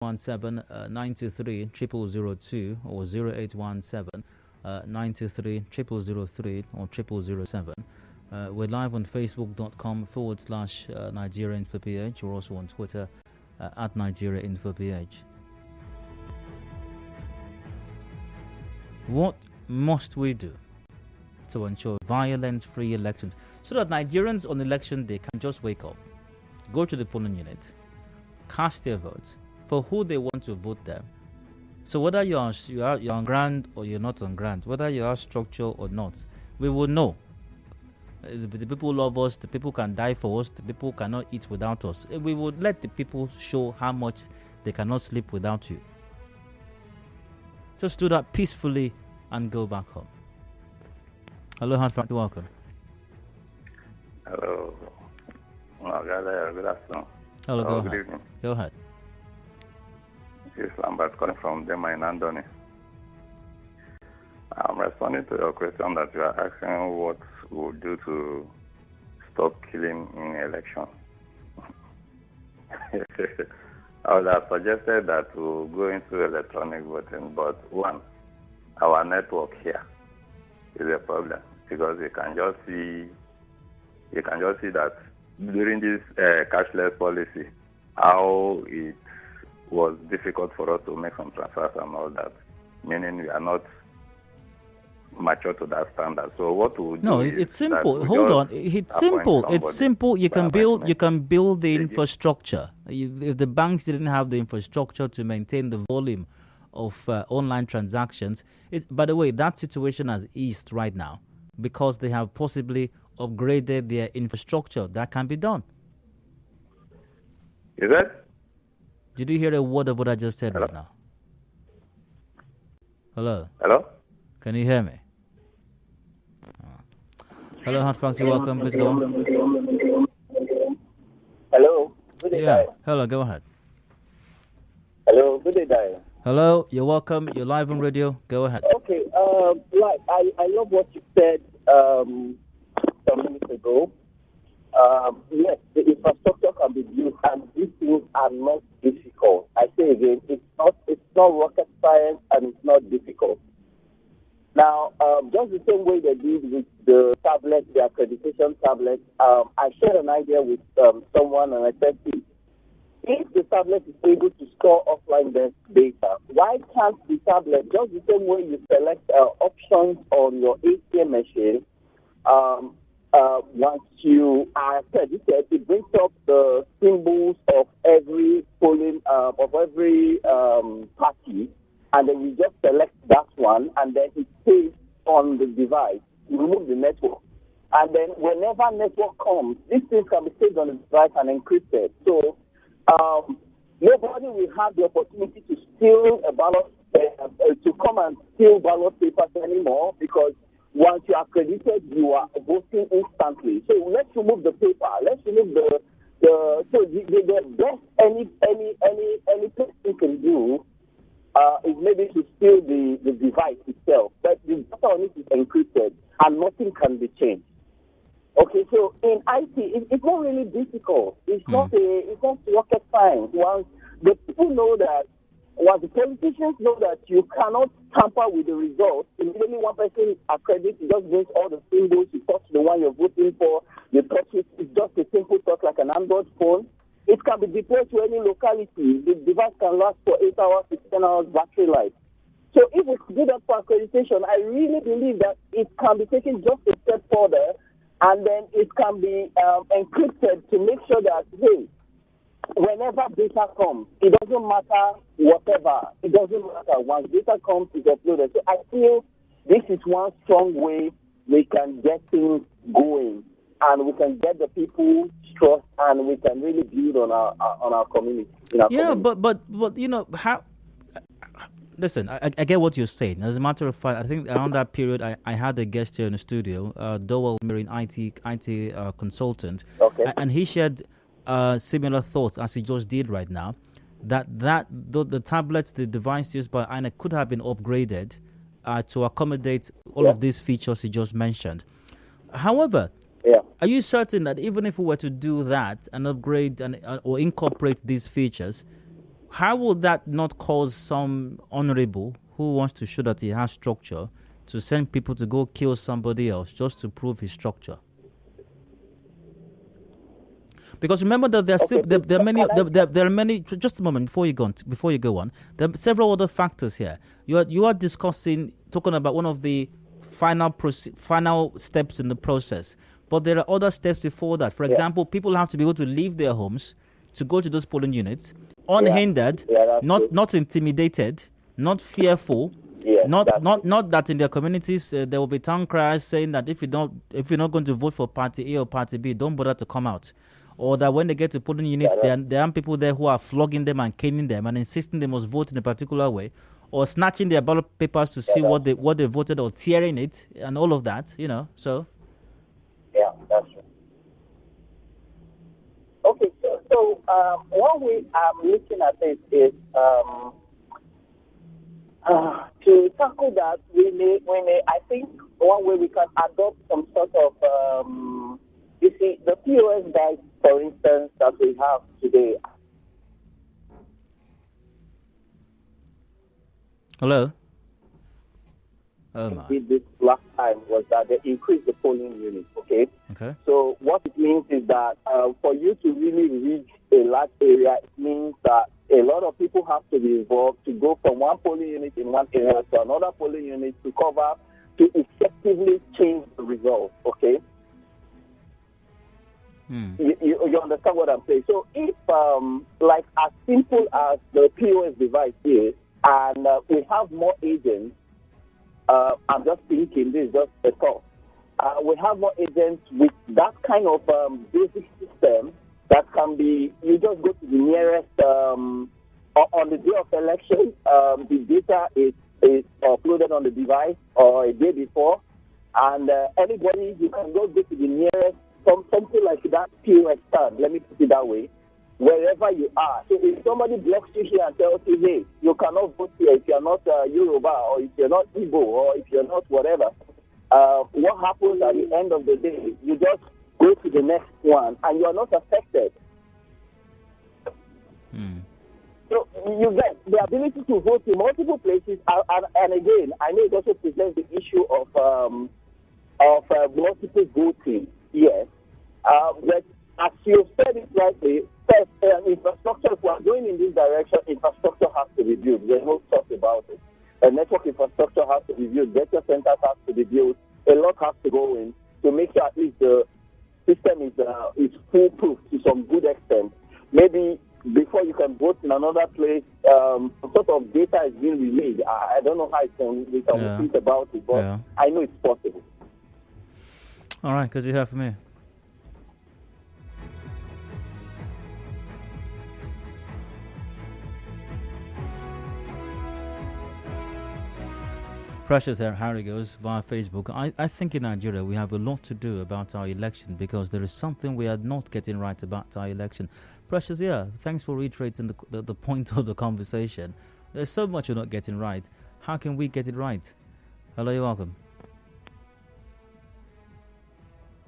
08117 923 0002 or 0817 923 0003 or 0007. We're live on facebook.com/Nigeria Info PH. We're also on Twitter at Nigeria Info PH. What must we do to ensure violence-free elections so that Nigerians on election day can just wake up, go to the polling unit, cast their votes for who they want to vote them? So whether you're on grant or you're not on grant, whether you are structure or not, we will know. The people love us, the people can die for us, the people cannot eat without us. We would let the people show how much they cannot sleep without you. Just do that peacefully and go back home. Hello, Hanford, welcome. Hello. Good afternoon. Hello, go good ahead. evening. Go ahead. This is Lambert calling from Dema in Andoni. I'm responding to your question that you are asking what we'll do to stop killing in election. I would have suggested that we'll go into electronic voting, but one, our network here is a problem because you can just see that during this cashless policy, how it was difficult for us to make some transfers and all that, meaning we are not mature to that standard. So what we do? No, it's simple. Hold on, it's simple. It's simple. You can build the infrastructure. If the banks didn't have the infrastructure to maintain the volume of online transactions, by the way, that situation has eased right now because they have possibly upgraded their infrastructure. That can be done. Is it? Did you hear a word of what I just said right now? Hello? Hello? Can you hear me? Hello, Hot Factory, welcome. Please go on. Hello? Good day, Dial. Hello, go ahead. Hello, good day, Dial. Hello, you're welcome. You're live on radio. Go ahead. Okay, I love what you said some minutes ago. Yes, the infrastructure can be built, and these things are not difficult. I say again, it's not rocket science, and it's not difficult. Now, just the same way they did with the tablet, the accreditation tablet, I shared an idea with someone, and I said, if the tablet is able to store offline data, why can't the tablet, just the same way you select options on your ATM machine, once you are accredited, it brings up the symbols of every polling, of every party, and then you just select that one, and then it stays on the device. You remove the network. And then whenever network comes, these things can be saved on the device and encrypted. So nobody will have the opportunity to steal a ballot, to come and steal ballot papers anymore, because once you are accredited, you are voting instantly. So let's remove the paper. Let's remove the best any person can do is maybe to steal the device itself. But the data on it is encrypted and nothing can be changed. Okay, so in IT, it's not really difficult. It's not rocket science. Once the people know that, once the politicians know that you cannot tamper with the results, immediately one person accredits, it just brings all the symbols, you touch the one you're voting for, you touch it, it's just a simple touch like an Android phone. It can be deployed to any locality. The device can last for 8 hours to 10 hours battery life. So if we do that for accreditation, I really believe that it can be taken just a step further, and then it can be encrypted to make sure that, hey, whenever data comes, it doesn't matter whatever. It doesn't matter. Once data comes, it's uploaded. So I feel this is one strong way we can get things going, and we can get the people trust, and we can really build on our community. Community. But you know how. Listen, I get what you're saying. As a matter of fact, I think around that period, I had a guest here in the studio, Dowell Marine, IT consultant, okay, and he shared similar thoughts as he just did right now. That the tablets, the device used by INEC could have been upgraded to accommodate all of these features he just mentioned. However, are you certain that even if we were to do that and upgrade or incorporate these features, how will that not cause some honorable who wants to show that he has structure to send people to go kill somebody else just to prove his structure? Because remember that there are many. Just a moment before you go on. There are several other factors here. You are talking about one of the final steps in the process, but there are other steps before that. For example, people have to be able to leave their homes to go to those polling units unhindered, not intimidated, not fearful. Not that in their communities there will be town criers saying that if you're not going to vote for party A or party B, don't bother to come out. Or that when they get to polling units, there are people there who are flogging them and caning them and insisting they must vote in a particular way, or snatching their ballot papers to see what they voted, or tearing it and all of that. So. Yeah, that's true. Okay, so what we are looking at is to tackle that. We may. I think one way we can adopt some sort of. You see, the POS bags, for instance, that we have today. Hello? Oh, my. Did this last time was that they increased the polling unit, okay? Okay. So what it means is that for you to really reach a large area, it means that a lot of people have to be involved to go from one polling unit in one area to another polling unit to effectively change the result, okay? You understand what I'm saying? So if, like as simple as the POS device is, and we have more agents, I'm just thinking this is just a thought. We have more agents with that kind of basic system that can be, you just go to the nearest, on the day of election, the data is uploaded on the device or a day before, and anybody, you can go to the nearest, something like that POS stand, let me put it that way, wherever you are. So if somebody blocks you here and tells you, hey, you cannot vote here if you're not Yoruba, or if you're not Igbo, or if you're not whatever, what happens at the end of the day? You just go to the next one and you're not affected. So you get the ability to vote in multiple places, and again, I know it also presents the issue of multiple voting. Yes, but as you said it rightly, first, infrastructure, if we are going in this direction, infrastructure has to be built. There's no talk about it. Network infrastructure has to be built. Data centers have to be built. A lot has to go in to make sure at least the system is foolproof to some good extent. Maybe before you can vote in another place, some sort of data is being relayed. I don't know how we can think about it, but I know it's possible. All right, good to hear from you. Precious Harry goes via Facebook. I think in Nigeria we have a lot to do about our election because there is something we are not getting right about our election. Precious, thanks for reiterating the point of the conversation. There's so much we're not getting right. How can we get it right? Hello, you're welcome.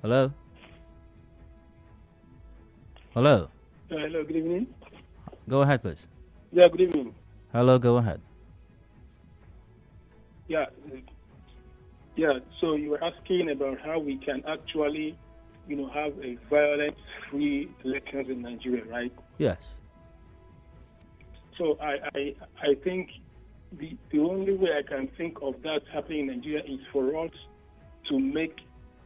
Hello? Hello? Hello, good evening. Go ahead, please. Yeah, good evening. Hello, go ahead. Yeah, so you were asking about how we can actually, have a violence-free elections in Nigeria, right? Yes. So I think the only way I can think of that happening in Nigeria is for us to make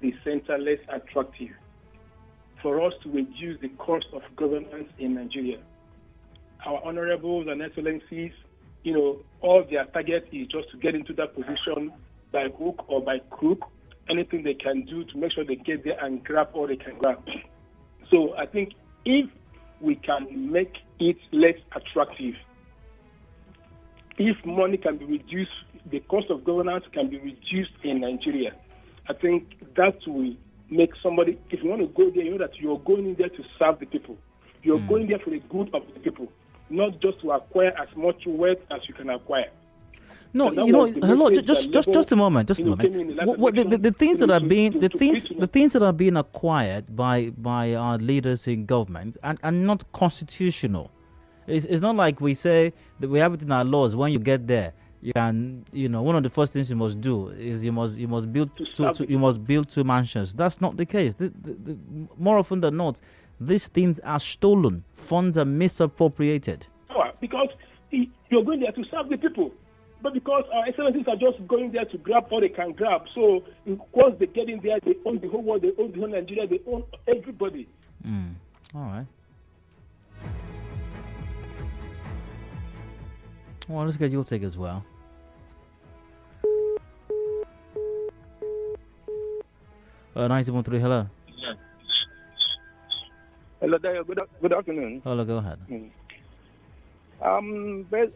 the center less attractive, for us to reduce the cost of governance in Nigeria. Our honorables and excellencies, all their target is just to get into that position by hook or by crook, anything they can do to make sure they get there and grab all they can grab. So I think if we can make it less attractive, if money can be reduced, the cost of governance can be reduced in Nigeria, I think that will make somebody, if you want to go there, you know that you're going in there to serve the people. You're going there for the good of the people, not just to acquire as much wealth as you can acquire. No, hello, just a moment, The things that are being acquired by our leaders in government are not constitutional. It's not like we say that we have it in our laws. When you get there, you can, one of the first things you must do is you must build two mansions. That's not the case. More often than not, these things are stolen. Funds are misappropriated. Because you're going there to serve the people. But because our excellencies are just going there to grab all they can grab, so once they get in there, they own the whole world, they own the whole Nigeria, they own everybody. All right. Well, let's get your take as well. Uh, 90.3, hello. Hello, Dayo. Good afternoon. Hello, go ahead.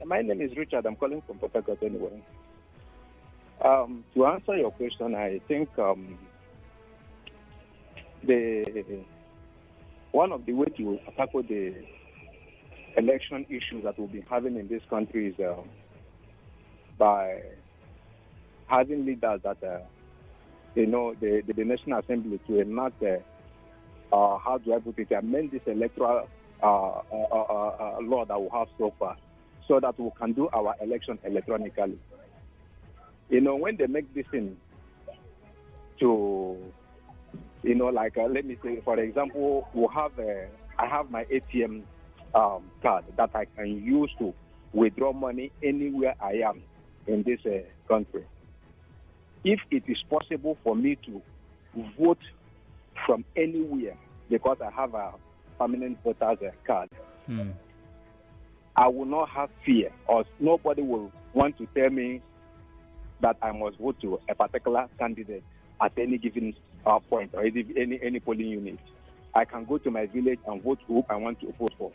My name is Richard. I'm calling from Port Harcourt anyway. To answer your question, I think one of the ways to tackle the election issues that we'll be having in this country is by having leaders that, the National Assembly to enact, how do I put it, amend this electoral law that we have so far so that we can do our election electronically. When they make this thing to, let me say, for example, I have my ATM card that I can use to withdraw money anywhere I am in this country. If it is possible for me to vote from anywhere because I have a permanent voter's card, I will not have fear, or nobody will want to tell me that I must vote to a particular candidate at any given point or any polling unit. I can go to my village and vote who I want to vote for.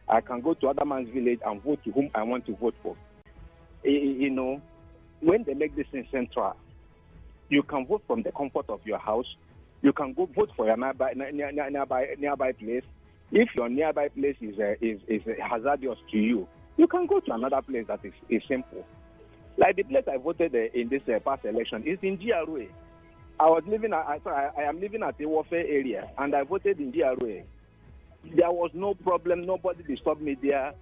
I can go to other man's village and vote to whom I want to vote for. When they make this in central, you can vote from the comfort of your house. You can go vote for your nearby place. If your nearby place is hazardous to you, you can go to another place that is simple. Like the place I voted in this past election is in GRA. I am living at the warfare area, and I voted in GRA. There was no problem. Nobody disturbed me there.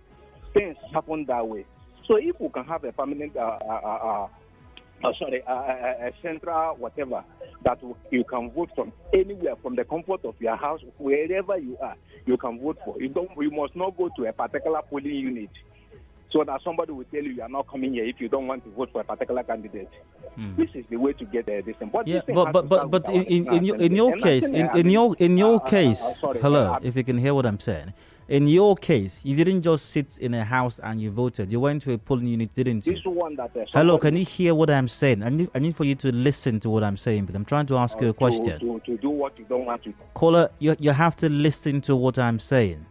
Things happened that way. So if we can have a permanent, a central whatever, that you can vote from anywhere, from the comfort of your house, wherever you are, you can vote for. You must not go to a particular polling unit so that somebody will tell you are not coming here if you don't want to vote for a particular candidate. This is the way to get this thing. But in your case, hello, if you can hear what I'm saying. In your case, you didn't just sit in a house and you voted. You went to a polling unit, didn't you? This one that hello, can you hear what I'm saying? I need for you to listen to what I'm saying, but I'm trying to ask you a question. To do what you don't want to. Caller, you have to listen to what I'm saying.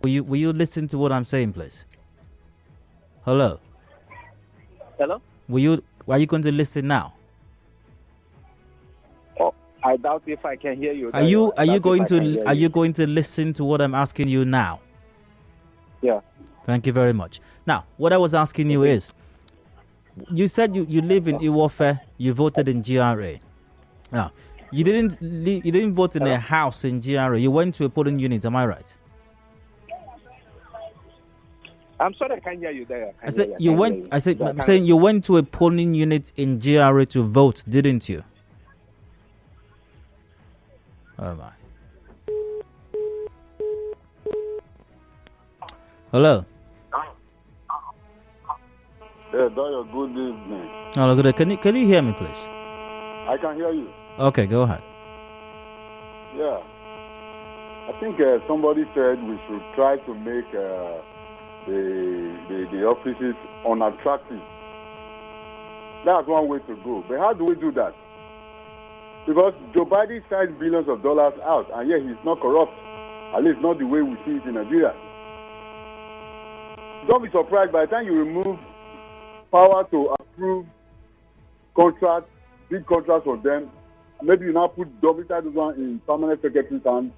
Will you listen to what I'm saying, please? Hello? Hello? Are you going to listen now? I doubt if I can hear you. Are you going to listen to what I'm asking you now? Yeah. Thank you very much. Now, what I was asking you is, you said you live in Iwofe, you voted in GRA. Now, you didn't vote in a house in GRA. You went to a polling unit. Am I right? I'm sorry, I can't hear you there. I'm saying you went to a polling unit in GRA to vote, didn't you? Oh my. Hello. Yeah, Dayo, good evening. Hello, good. Can you hear me, please? I can hear you. Okay, go ahead. Yeah. I think somebody said we should try to make the offices unattractive. That's one way to go. But how do we do that? Because Joe Biden signed billions of dollars out, and yet he's not corrupt. At least not the way we see it in Nigeria. Don't be surprised by the time you remove power to approve contracts, big contracts for them. Maybe you now put double those one in permanent secretary's hands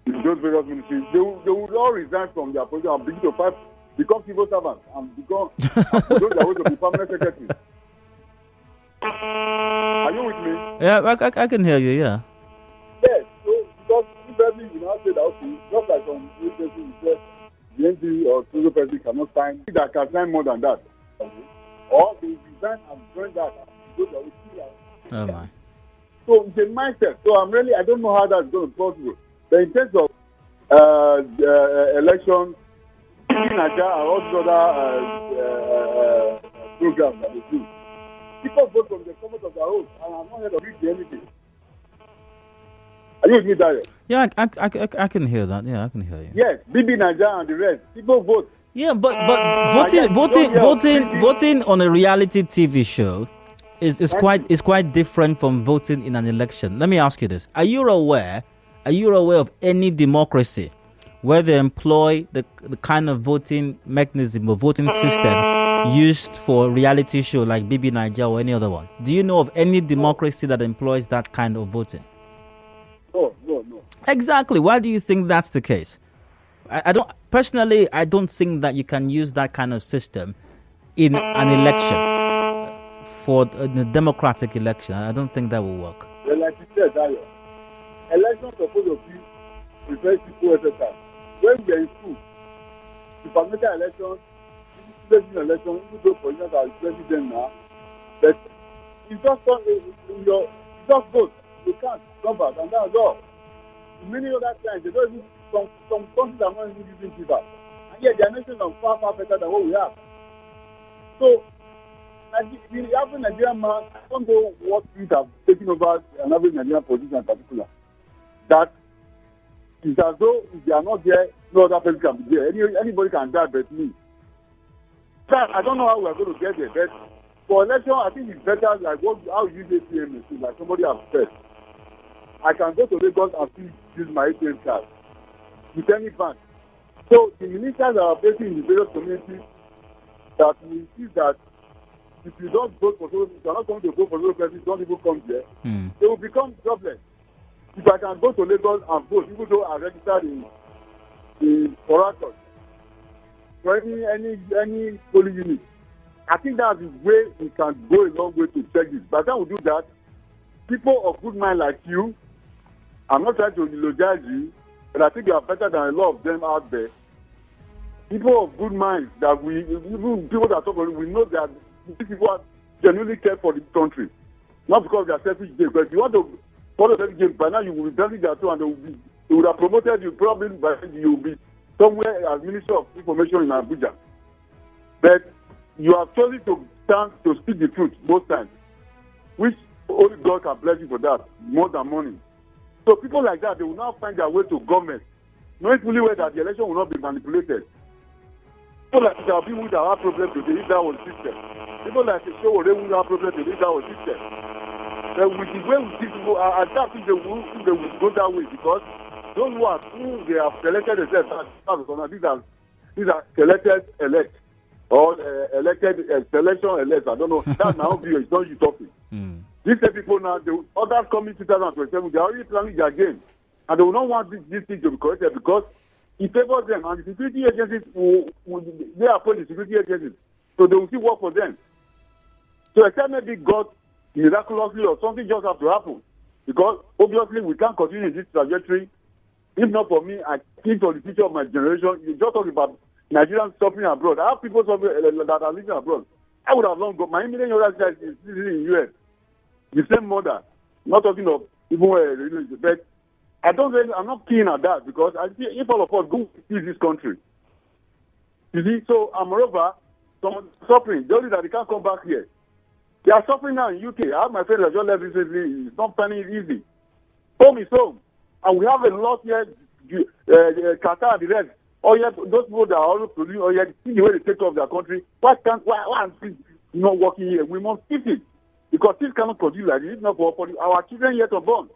in those various ministries. They will all resign from their position and begin to become civil servants and become those that want to be permanent secretaries. Are you with me? Yeah, I can hear you, yeah. Yes, so because everybody will now say that, okay, just like some agencies said, NG or Togo person cannot sign, that can sign more than that. Or they design and join that. Oh my. So it's a mindset. So I don't know how that's going to be possible. But in terms of election, Nigeria and all these other programs that they do, people vote from the comfort of their homes, and I'm not here to read anything. Are you with me, Dario? Yeah, I can hear that. Yeah, I can hear you. Yes, BB Nigeria and the rest. People vote. Yeah, but voting on a reality TV show is quite different from voting in an election. Let me ask you this: Are you aware of any democracy where they employ the kind of voting mechanism or voting system used for reality show like BB Nigeria or any other one? Do you know of any democracy that employs that kind of voting? No. Exactly. Why do you think that's the case? I don't think that you can use that kind of system in an election for a democratic election. I don't think that will work. Well, like you said, Dario, elections supposed to be very simple exercise. When we are in school, the parliamentary elections, president election, even though for instance as president now, but you just vote. You can't convert, and that's all. Many other times, they don't even, some countries are not even using FIFA. And yet, their nations are far better than what we have. So, the average Nigerian man, I don't know what things have taken over an average Nigerian position in particular. That is as though if they are not there, no other person can be there. Anybody can die but me. I don't know how we are going to get there, but for election, I think it's better like how you use ATM machine, like somebody has said. I can go to Lagos and still use my ATM card with any bank. So the ministers that are based in the various communities that we see that if you don't vote for those, if you are not going to vote for those persons, don't even come there, they will become jobless. If I can go to Lagos and vote, even though I registered in Oracle, for any polling unit, I think that's the way we can go a long way to check this. By the time we do that, people of good mind like you, I'm not trying to eulogize you, but I think you are better than a lot of them out there. People of good mind that even people that talk about it, we know that these people are genuinely care for the country. Not because they are selfish, but if you want to follow selfish game, by now you will be dancing their too, and they would have promoted you, probably by then you will be somewhere as Minister of Information in Abuja. But you have chosen to stand to speak the truth most times, which only God can bless you for that, more than money. So people like that, they will now find their way to government, knowing fully well that the election will not be manipulated. People like there are people that have problems today, if that was system. People like the show they will have problems today, if that was system. But with the way we see people, I doubt if they will go that way, because those who they have selected themselves, these are selected elect or elected selection elect. I don't know. That's my own view. It's not you talking. These people now, the others coming 2027, they are already planning their game. And they will not want this thing to be corrected because it favors them. And the security agencies, they appoint the security agencies. So they will still work for them. So except maybe God miraculously or something just have to happen. Because obviously we can't continue in this trajectory. If not for me, I think for the future of my generation, you just talk about Nigerians suffering abroad. I have people suffering that are living abroad. I would have long gone. My immediate younger child is living in the US. The same mother. Not talking of even but I'm not keen at that because I see if all of us go see this country. You see, so moreover, someone suffering. The only that they can't come back here. They are suffering now in UK. I have my friend that just left recently. It's not finding it easy. Home is home. And we have a lot here, Qatar and the rest. Oh yeah, those people that are always producing, oh yeah, see the way they take off their country. Why are things not working here? We must fix it. Because this cannot continue like this. It's not for our children yet unborn.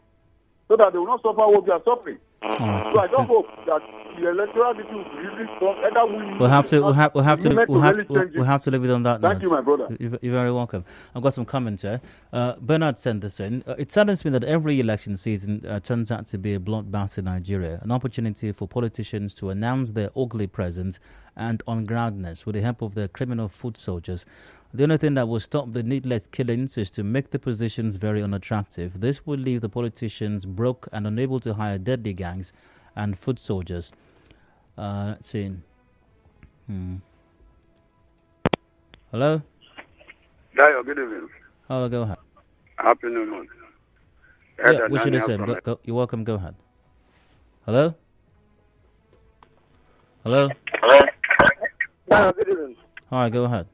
So that they will not suffer what we are suffering. So I don't hope that the electoral issue will really strong. We'll have to leave it on that note. Thank you, my brother. You're very welcome. I've got some comments here. Bernard sent this in. It saddens me that every election season turns out to be a bloodbath in Nigeria, an opportunity for politicians to announce their ugly presence and ungroundedness with the help of their criminal foot soldiers. The only thing that will stop the needless killings is to make the positions very unattractive. This will leave the politicians broke and unable to hire deadly gangs and foot soldiers. Let's see. Hello? Dayo, good evening. Hello, go ahead. Happy New Month. Yeah, what should I say? You're welcome, go ahead. Hello? Hello? Dayo, good evening. All right, go ahead.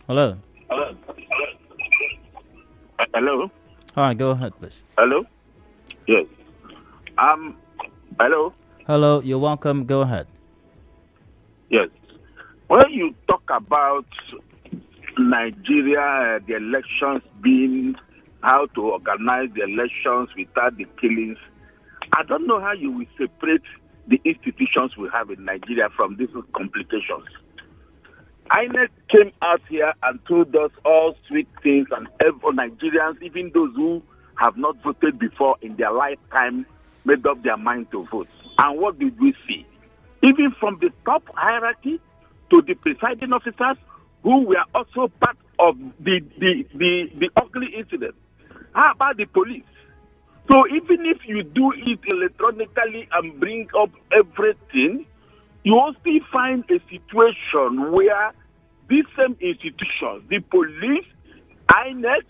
Hello? Hello? All right, go ahead, please. Hello? Yes. Hello? Hello, you're welcome, go ahead. Yes. When you talk about Nigeria, the elections being how to organize the elections without the killings, I don't know how you will separate the institutions we have in Nigeria from these complications. INEC came out here and told us all sweet things, and every Nigerians, even those who have not voted before in their lifetime, made up their mind to vote. And what did we see? Even from the top hierarchy to the presiding officers, who were also part of the ugly incident. How about the police? So even if you do it electronically and bring up everything, you will still find a situation where these same institutions, the police, INEC,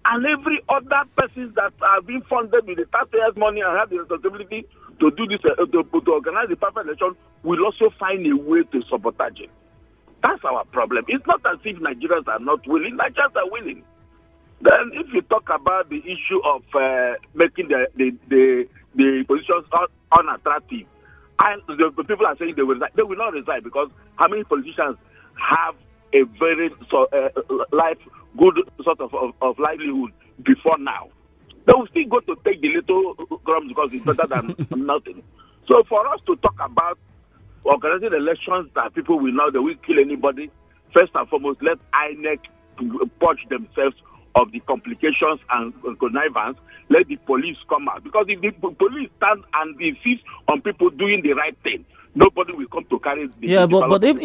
and every other person that are being funded with the taxpayers' money and have the responsibility to do this, to organize the perfect election, will also find a way to sabotage it. That's our problem. It's not as if Nigerians are not willing. Nigerians are willing. Then, if you talk about the issue of making the positions unattractive, the people are saying they will resign. They will not resign because how many politicians have a very good sort of livelihood before now? They will still go to take the little crumbs because it's better than nothing. So for us to talk about organizing elections that people will know they will kill anybody, first and foremost, let INEC purge themselves of the complications and connivance. Let the police come out, because if the police stand and insist on people doing the right thing, nobody will come to carry the but if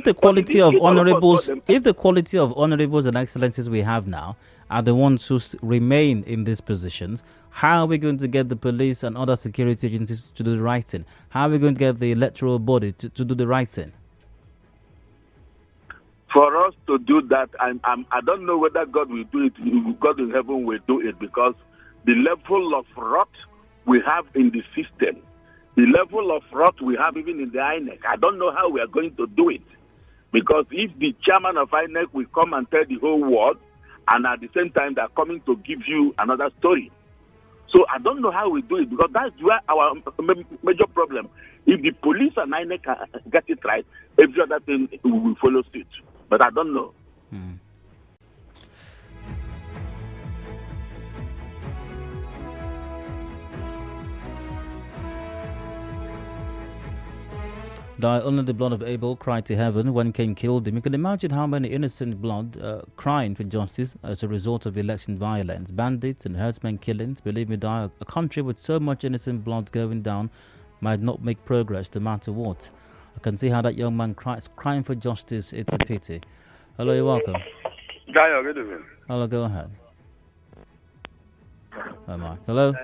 the quality of honorables and excellencies we have now are the ones who remain in these positions, how are we going to get the police and other security agencies to do the right thing? How are we going to get the electoral body to do the right thing? For us to do that, I don't know whether God will do it. God in heaven will do it, because the level of rot we have in the system, the level of rot we have even in the INEC, I don't know how we are going to do it. Because if the chairman of INEC will come and tell the whole world, and at the same time they are coming to give you another story. So I don't know how we do it, because that's where our major problem. If the police and INEC get it right, every other thing will follow suit. But I don't know. Die only the blood of Abel cried to heaven when Cain killed him. You can imagine how many innocent blood crying for justice as a result of election violence, bandits and herdsmen killings. Believe me, Die, a country with so much innocent blood going down might not make progress no matter what. I can see how that young man crying for justice. It's a pity. Hello, you're welcome. Dayo, good evening. Hello, go ahead. Hello?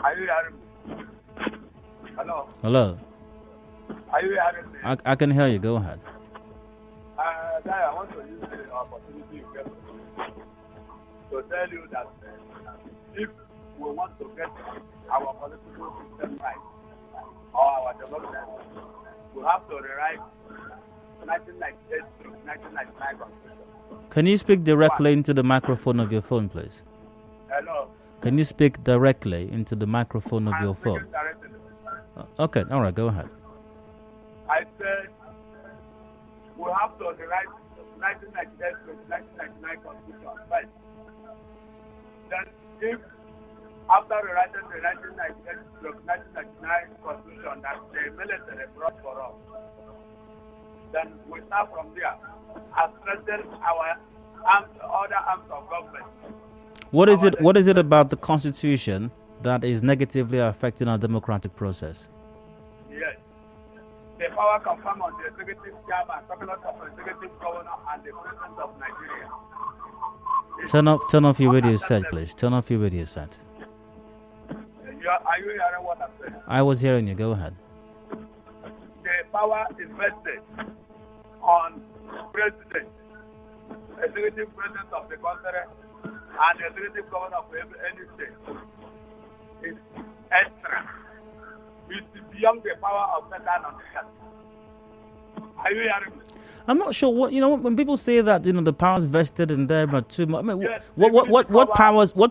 Are you hearing me? Hello? Hello? Are you hearing me? I can hear you. Go ahead. Dayo, I want to use the opportunity you get to tell you that if we want to get our political system right, or our development, we have to rewrite 1998 to 1999 Constitution. Can you speak directly into the microphone of your phone, please? Hello? Can you speak directly into the microphone of your phone? Okay, all right, go ahead. I said we have to rewrite 1998 to 1999 Constitution first. Then if after rewriting the 1998 to 1999 Constitution that the military brought for us, then we start from there and strengthen our other arms of government. What is it about the Constitution that is negatively affecting our democratic process? Yes. The power confirmed on the executive chairman, talking of the executive governor and the president of Nigeria. Turn off your radio set, please. Turn off your radio set. Are you hearing what I'm saying? I was hearing you. Go ahead. The power is vested on president, executive president of the country, and executive governor of any state. It's extra. It's beyond the power of Satan on the earth. Are you hearing me? I'm not sure what when people say that the powers vested in them are too much. I mean, Yes, what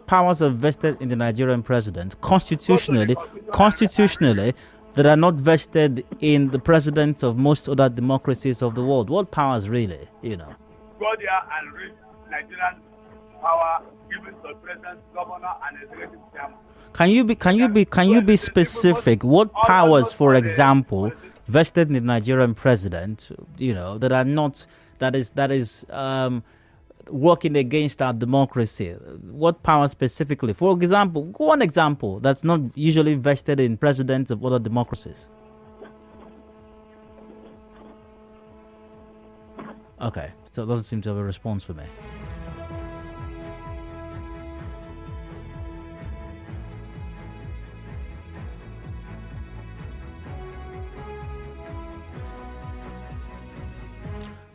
powers are vested in the Nigerian president constitutionally that are not vested in the presidents of most other democracies of the world? What powers really? Go there and read Nigerian power given to president, governor, and executive chairman. Can you be specific? What powers, for example, vested in the Nigerian president, that is working against our democracy? What power specifically? For example, one example that's not usually vested in presidents of other democracies. Okay, so it doesn't seem to have a response for me.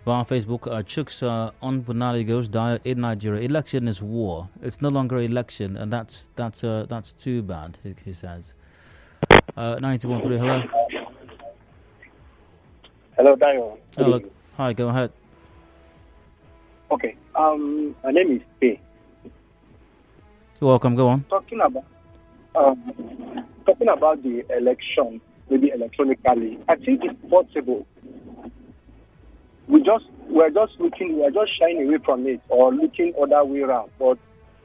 Well, on Facebook, Chuks on Bunali goes dire in Nigeria. Election is war. It's no longer election, and that's too bad. He says. 91.3. Hello. Hello, Daniel. Hello. Hi. Go ahead. Okay. My name is P. You're welcome. Go on. Talking about the election, maybe electronically, I think it's possible. We're just shying away from it or looking other way around. But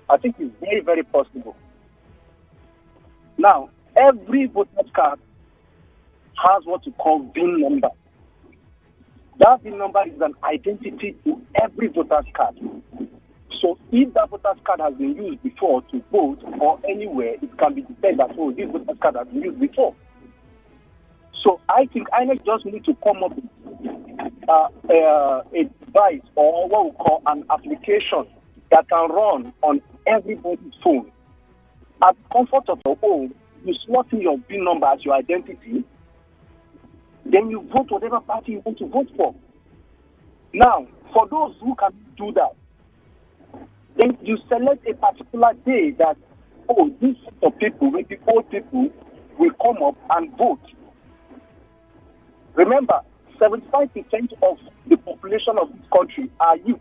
I think it's very, very possible. Now, every voter card has what we call VIN number. That VIN number is an identity to every voter's card. So if that voter's card has been used before to vote or anywhere, it can be detected that, this voter's card has been used before. So I think INEC just need to come up with a device or what we call an application that can run on everybody's phone. At the comfort of your home, you slot in your VIN number as your identity, then you vote whatever party you want to vote for. Now, for those who can do that, then you select a particular day that, this set of people, maybe old people, will come up and vote. Remember, 75% of the population of this country are youth,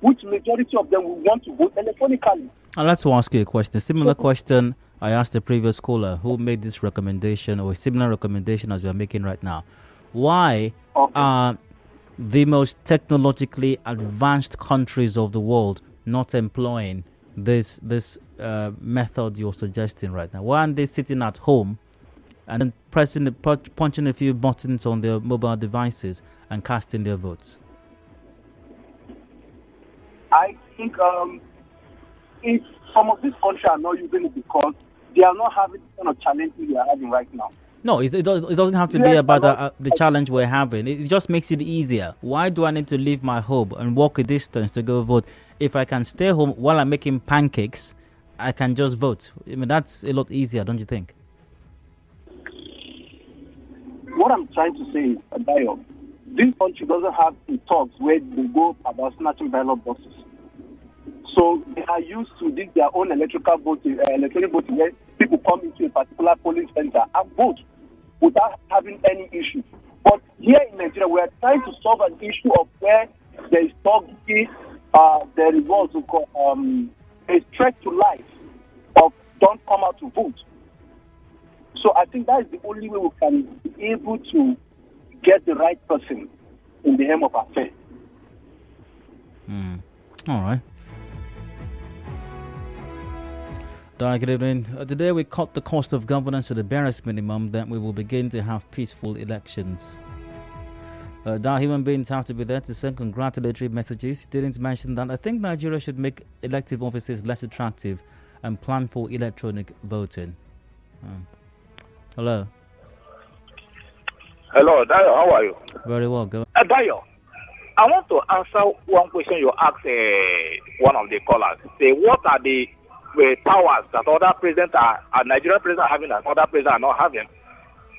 which majority of them will want to vote electronically. I'd like to ask you a question. Similar question I asked the previous caller who made this recommendation, or a similar recommendation as you're making right now. Why are the most technologically advanced countries of the world not employing this method you're suggesting right now? Why aren't they sitting at home and then punching a few buttons on their mobile devices and casting their votes? I think if some of these countries are not using it because they are not having the kind of challenges we are having right now. No, it doesn't have to be about the challenge we're having. It just makes it easier. Why do I need to leave my home and walk a distance to go vote? If I can stay home while I'm making pancakes, I can just vote. I mean, that's a lot easier, don't you think? What I'm trying to say is, Dayo, this country doesn't have the talks where they go about snatching ballot boxes. So they are used to their own electronic voting, where people come into a particular polling center and vote without having any issue. But here in Nigeria, we are trying to solve an issue of where there is there is what we call a threat to life of don't come out to vote. So I think that is the only way we can be able to get the right person in the helm of affairs. All right. Good evening. Today we cut the cost of governance to the barest minimum, then we will begin to have peaceful elections. Human beings have to be there to send congratulatory messages. He didn't mention that. I think Nigeria should make elective offices less attractive and plan for electronic voting. Hello. Hello, Dayo. How are you? Very well. Go. Dayo, I want to answer one question you asked one of the callers. Say, what are the powers that other presidents Nigerian presidents are having that other presidents are not having?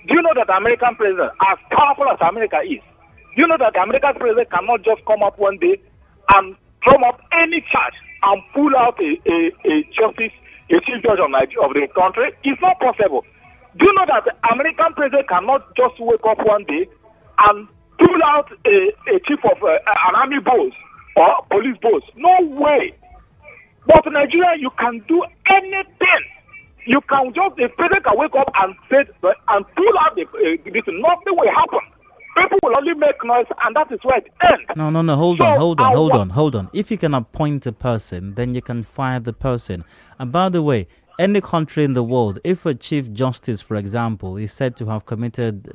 Do you know that the American president, as powerful as America is, do you know that the American president cannot just come up one day and drum up any charge and pull out a chief judge of the country? It's not possible. Do you know that the American president cannot just wake up one day and pull out a chief of an army boss or police boss? No way. But in Nigeria, you can do anything. You can just, the president can wake up and say and pull out this. Nothing will happen. People will only make noise, and that is where it ends. No. Hold on. If you can appoint a person, then you can fire the person. And by the way, any country in the world, if a chief justice, for example, is said to have committed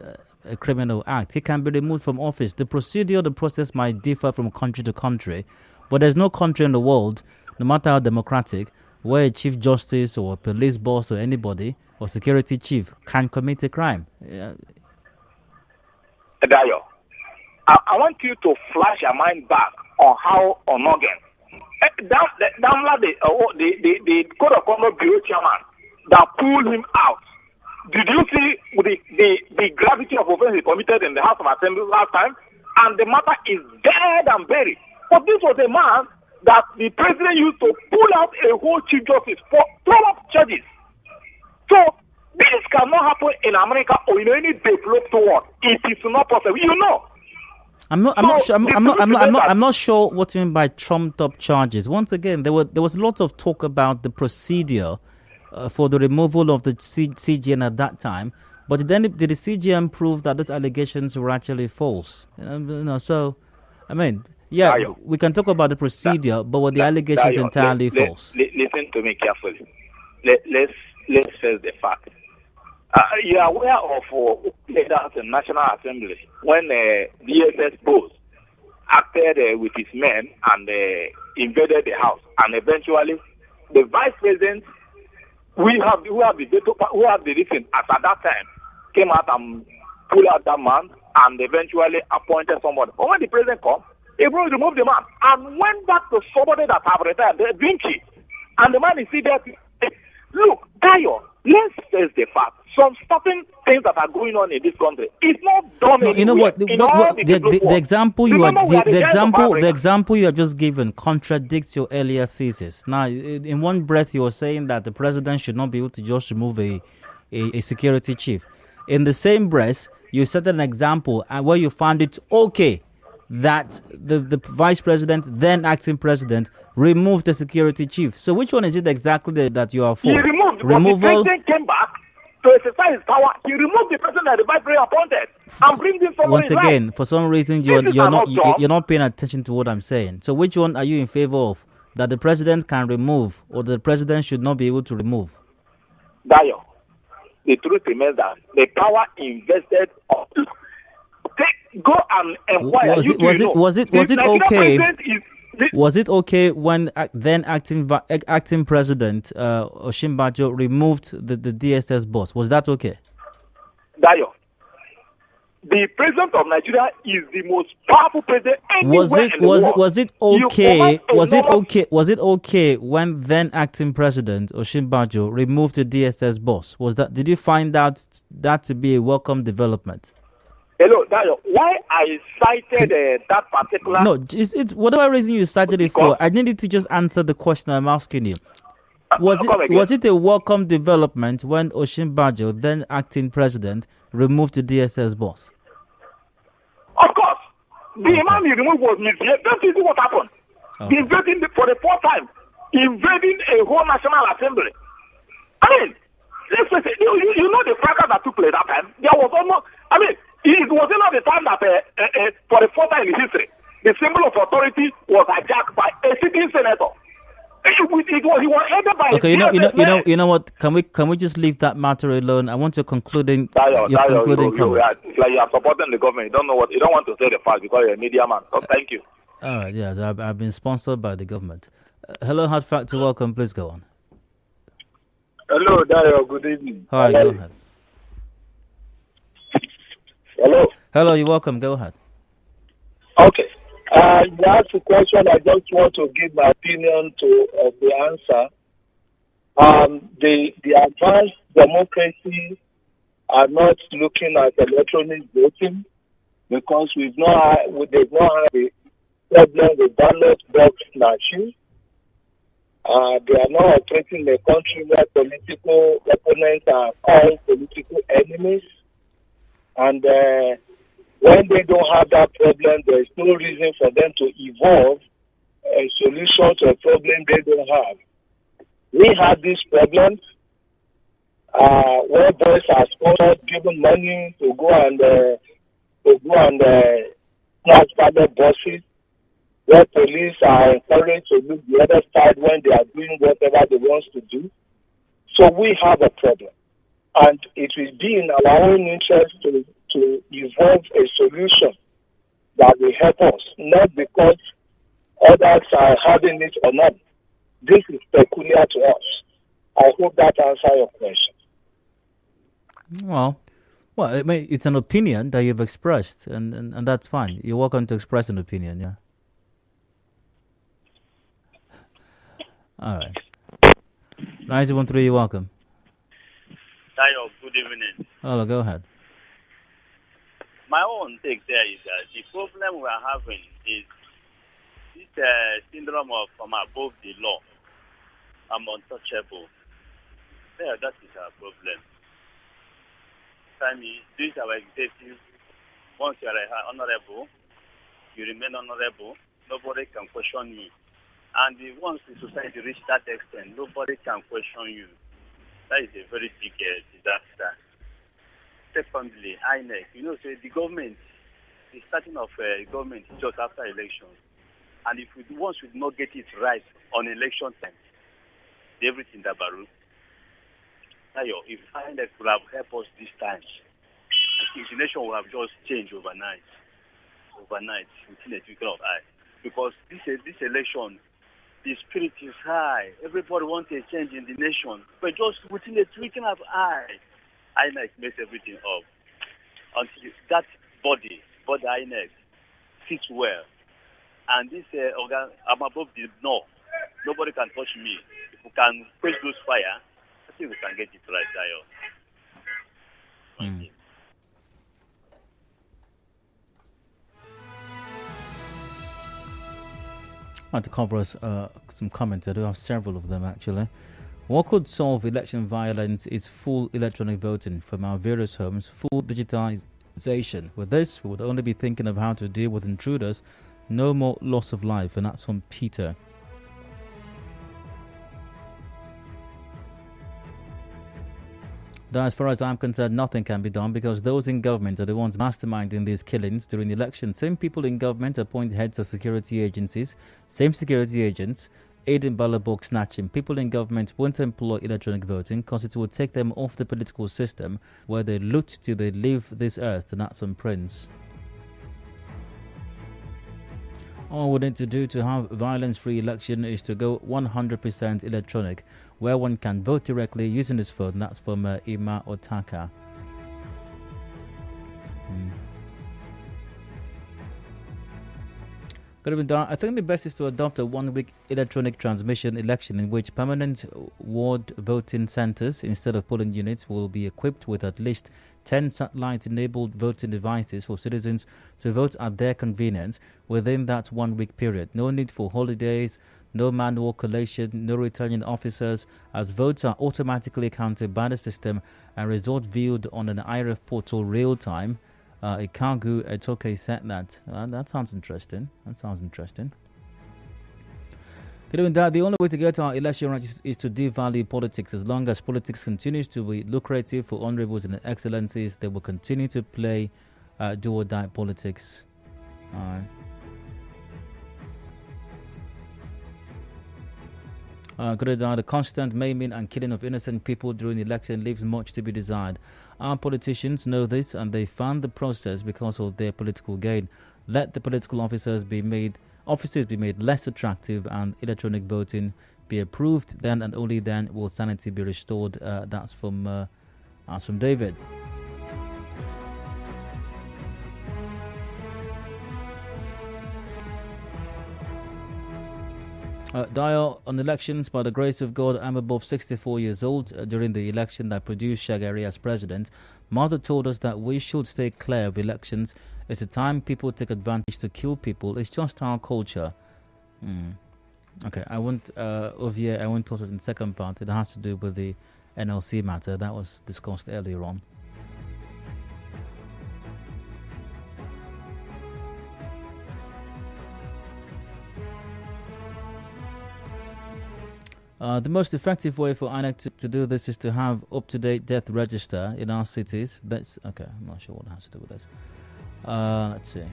a criminal act, he can be removed from office. The process might differ from country to country, but there's no country in the world, no matter how democratic, where a chief justice or a police boss or anybody or security chief can commit a crime. Dayo, I want you to flash your mind back on how Onogen, the Code of Conduct Bureau chairman that pulled him out. Did you see the gravity of offense he committed in the House of Assembly last time? And the matter is dead and buried. But this was a man that the president used to pull out a whole chief justice for 12 charges. So this cannot happen in America or in any developed world. It is not possible. You know. I'm not sure what you mean by trumped up charges. Once again, there was a lot of talk about the procedure for the removal of the CGN at that time. But then did the CGN prove that those allegations were actually false? So, I mean, yeah, we can talk about the procedure, but were the allegations entirely false? Listen to me carefully. Let's face the fact. You are aware of leaders in National Assembly when DSS boss acted with his men and invaded the house, and eventually the vice president, who have the reason as at that time, came out and pulled out that man and eventually appointed somebody. But when the president comes, he will remove the man and went back to somebody that have retired, Vinci, and the man is still there. Look, Dayo, let's face the fact. Some certain things that are going on in this country, it's not done. No, you know what? The example the example you have just given contradicts your earlier thesis. Now, in one breath, you were saying that the president should not be able to just remove a security chief. In the same breath, you set an example where you found it okay that the vice president, then acting president, removed the security chief. So which one is it exactly that you are for? He removed. Removal. The president came back to exercise his power. He removed the person that the vice president appointed and bring this someone. Once again, for some reason you're not paying attention to what I'm saying. So which one are you in favor of? That the president can remove, or the president should not be able to remove? Dayo, the truth remains that the power invested. Go and inquire. Was it okay when then acting president Osinbajo removed the DSS boss? Was that okay? Dayo, the president of Nigeria is the most powerful president anywhere in the world. Was it okay when then acting president Osinbajo removed the DSS boss? Did you find that to be a welcome development? Hello, Dayo. Why I cited that particular... No, it's whatever reason you cited it for. I needed to just answer the question I'm asking you. Was it a welcome development when Osinbajo, then acting president, removed the DSS boss? Of course. The man he removed was misbehaved. Don't you see what happened? Okay. Invading for the fourth time. Invading a whole National Assembly. I mean, let's face it. You know the fracas that took place that time. There was almost... I mean... It was not the time that, for the first time in history, the symbol of authority was hijacked by a sitting senator. He was headed by. Okay, you know what? Can we just leave that matter alone? I want your concluding comments. It's like you are supporting the government. You don't want to say the fact because you're a media man. So thank you. All right. Yes, I've been sponsored by the government. Hello, Hard Factor. Welcome. Please go on. Hello, Dayo. Good evening. Hi. Go ahead. Hello. Hello, you're welcome. Go ahead. Okay. You asked a question. I just want to give my opinion to the answer. The advanced democracy are not looking at electronic voting because they've not had a problem with ballot box snatching. They are not operating in a country where political opponents are all political enemies. And when they don't have that problem, there is no reason for them to evolve a solution to a problem they don't have. We have these problems where boys are sponsored, given money to go and snatch ballot boxes, where police are encouraged to look the other side when they are doing whatever they want to do. So we have a problem. And it will be in our own interest to evolve a solution that will help us, not because others are having it or not. This is peculiar to us. I hope that answers your question. Well, I mean, it's an opinion that you've expressed, and that's fine. You're welcome to express an opinion, yeah. All right. 9013, you're welcome. Tayo, good evening. Hello, go ahead. My own take there is that the problem we are having is this syndrome of from above the law. I'm untouchable. Yeah, that is our problem. This is our executive. Once you are honorable, you remain honorable. Nobody can question you. And once the society reach that extent, nobody can question you. That is a very big disaster. Secondly, INEC, say the government, the starting of government is just after elections. And if once we do not get it right on election time, everything that baru. If INEC could have helped us this time, I think the nation will have just changed overnight, within a twinkle of eye. Because this election, the spirit is high. Everybody wants a change in the nation. But just within a twinkle of eye, INEC makes everything up. Until that body INEC, sits well. And this organ, I'm above the law. Nobody can touch me. If we can quench those fire, I think we can get it right, Dayo. I want to cover us some comments. I do have several of them actually. What could solve election violence is full electronic voting from our various homes, full digitization. With this, we would only be thinking of how to deal with intruders. No more loss of life, and that's from Peter. As far as I'm concerned, nothing can be done because those in government are the ones masterminding these killings during the election. Same people in government appoint heads of security agencies, same security agents aid in ballot box snatching. People in government won't employ electronic voting because it will take them off the political system where they loot till they leave this earth, and that's on Prince. All we need to do to have violence-free election is to go 100% electronic, where one can vote directly using his phone. That's from Ima Otaka. I think the best is to adopt a one-week electronic transmission election in which permanent ward voting centres instead of polling units will be equipped with at least 10 satellite-enabled voting devices for citizens to vote at their convenience within that one-week period. No need for holidays, no manual collation, no returning officers, as votes are automatically counted by the system and result viewed on an IRF portal real-time. Ikagu Etoke said that. That sounds interesting. The only way to get our election right is to devalue politics. As long as politics continues to be lucrative for honorables and excellencies, they will continue to play do-or-die politics. All right. The constant maiming and killing of innocent people during the election leaves much to be desired. Our politicians know this and they fund the process because of their political gain. Let the political offices be made less attractive and electronic voting be approved. Then and only then will sanity be restored. That's from David. Dial on elections. By the grace of God, I'm above 64 years old. During the election that produced Shagari as president, Mother told us that we should stay clear of elections. It's a time people take advantage to kill people. It's just our culture. Okay, I won't talk in the second part. It has to do with the NLC matter that was discussed earlier on. The most effective way for INEC to do this is to have up-to-date death register in our cities. That's okay. I'm not sure what it has to do with this. Let's see.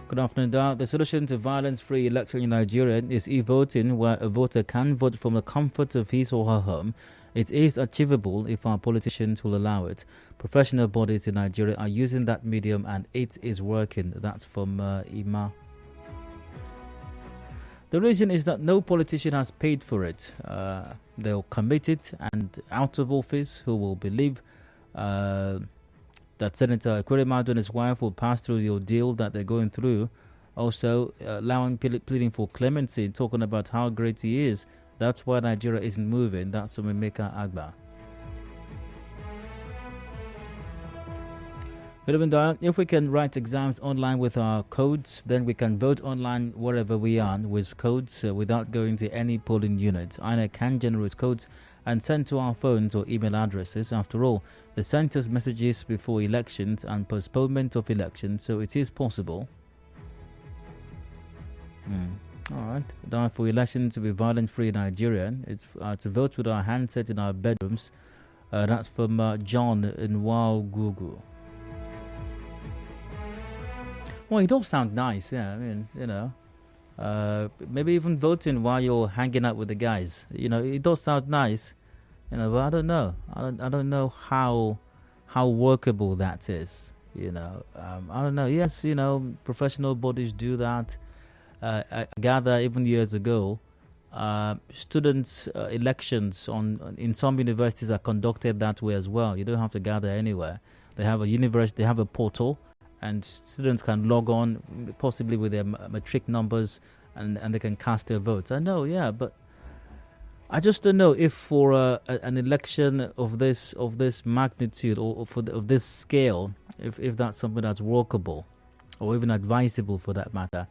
Good afternoon, Dar. The solution to violence-free election in Nigeria is e-voting, where a voter can vote from the comfort of his or her home. It is achievable if our politicians will allow it. Professional bodies in Nigeria are using that medium, and it is working. That's from Ima. The reason is that no politician has paid for it. They'll commit it, and out of office, who will believe that Senator Ekweremadu and his wife will pass through the ordeal that they're going through. Also, pleading for clemency, talking about how great he is. That's why Nigeria isn't moving. That's from Emeka Agba. Good evening, Diane. If we can write exams online with our codes, then we can vote online wherever we are with codes without going to any polling unit. INEC can generate codes and send to our phones or email addresses. After all, the sent us messages before elections and postponement of elections, so it is possible. All right. Now, for elections to be violent-free in Nigeria, it's to vote with our handset in our bedrooms. That's from John in Gugu. Well, it does sound nice, yeah. I mean, maybe even voting while you're hanging out with the guys. It does sound nice, but I don't know. I don't know how workable that is. I don't know. Yes, professional bodies do that. I gather even years ago, students' elections in some universities are conducted that way as well. You don't have to gather anywhere. They have they have a portal, and students can log on, possibly with their matric numbers, and they can cast their votes. I know, yeah, but I just don't know if for an election of this magnitude or of this scale, if that's something that's workable, or even advisable for that matter.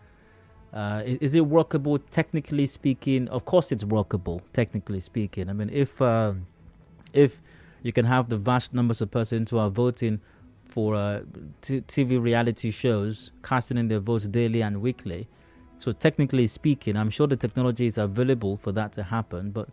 Is it workable technically speaking? Of course, it's workable technically speaking. I mean, if you can have the vast numbers of persons who are voting for TV reality shows, casting in their votes daily and weekly. So technically speaking, I'm sure the technology is available for that to happen, but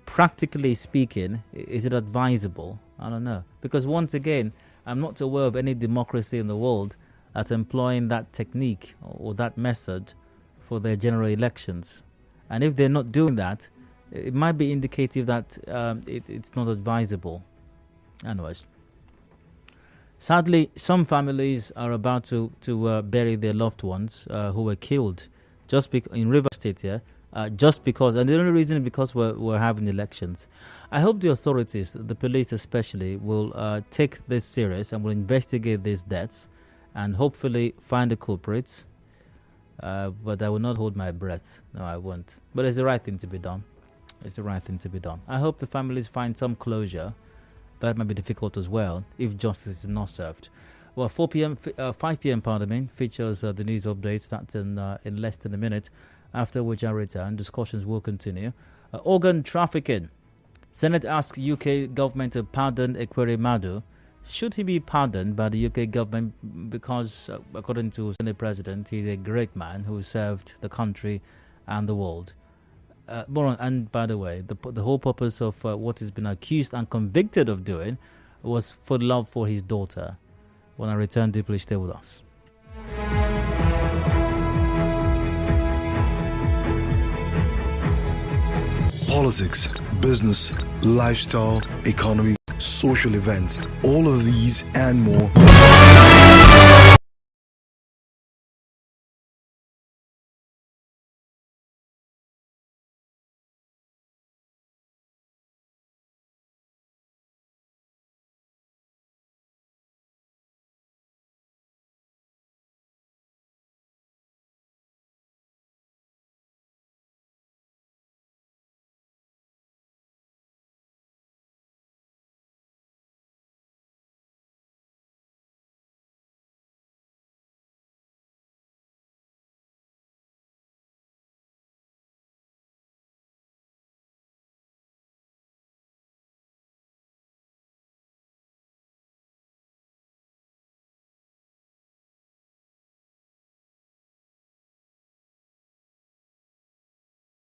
practically speaking, is it advisable? I don't know. Because once again, I'm not aware of any democracy in the world that's employing that technique or that method for their general elections. And if they're not doing that, it might be indicative that it's not advisable. Anyways. Sadly, some families are about to bury their loved ones who were killed in River State here, just because, and the only reason is because we're having elections. I hope the authorities, the police especially, will take this serious and will investigate these deaths and hopefully find the culprits. But I will not hold my breath. No, I won't. But it's the right thing to be done. It's the right thing to be done. I hope the families find some closure. That might be difficult as well if justice is not served. Well, 5 p.m. features the news updates. That's in less than a minute. After which I return, discussions will continue. Organ trafficking. Senate asks UK government to pardon Ekweremadu. Should he be pardoned by the UK government because, according to Senate President, he's a great man who served the country and the world? And by the way, the whole purpose of what he's been accused and convicted of doing was for love for his daughter. When I return, please stay with us. Politics, business, lifestyle, economy, social events, all of these and more